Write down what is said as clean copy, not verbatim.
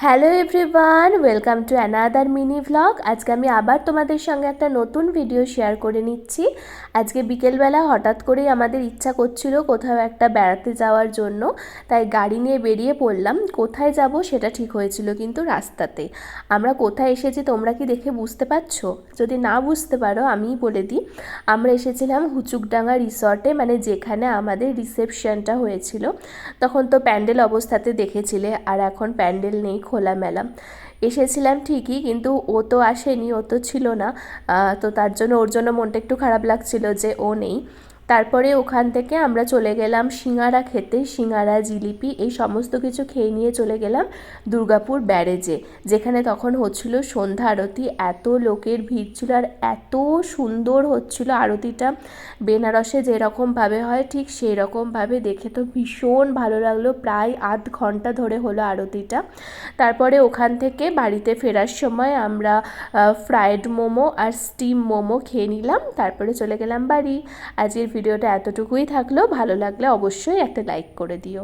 Hello everyone, welcome to another mini vlog. আজকে আমি আবার তোমাদের সঙ্গে একটা নতুন ভিডিও শেয়ার করে নিচ্ছি। আজকে বিকেলবেলা হঠাৎ করেই আমাদের ইচ্ছা করছিল কোথাও একটা বেড়াতে যাওয়ার জন্য, তাই গাড়ি নিয়ে বেরিয়ে পড়লাম। কোথায় যাব সেটা ঠিক হয়েছিল কিন্তু রাস্তাতে। আমরা কোথায় এসেছি তোমরা কি দেখে বুঝতে পারছো? যদি না বুঝতে পারো আমিই বলে দিই। আমরা এসেছিলাম হুচুকডাঙ্গা রিসর্টে, মানে যেখানে আমাদের রিসেপশনটা হয়েছিল। তখন তো প্যান্ডেল অবস্থাতে দেখেছিলে, আর এখন প্যান্ডেল নেই, খোলামেলা। এসেছিলাম ঠিকই, কিন্তু ও তো আসেনি, ও তো ছিল না। তো তার জন্য ওর জন্য মনটা একটু খারাপ লাগছিল যে ও নেই। তারপরে ওখান থেকে আমরা চলে গেলাম সিঙ্গারা খেতে। সিঙ্গারা, জিলিপি এই সমস্ত কিছু খেয়ে নিয়ে চলে গেলাম দুর্গাপুর ব্যারেজে, যেখানে তখন হচ্ছিল সন্ধ্যা আরতি। এত লোকের ভিড় ছিল আর এত সুন্দর হচ্ছিল আরতিটা। বেনারসে যেরকমভাবে হয় ঠিক সেই রকমভাবে, দেখে তো ভীষণ ভালো লাগলো। প্রায় আধ ঘন্টা ধরে হলো আরতিটা। তারপরে ওখান থেকে বাড়িতে ফেরার সময় আমরা ফ্রায়েড মোমো আর স্টিম মোমো খেয়ে নিলাম। তারপরে চলে গেলাম বাড়ি। আজকের ভিডিওটা এতটুকুই থাকলো। ভালো লাগলে অবশ্যই একটা লাইক করে দিও।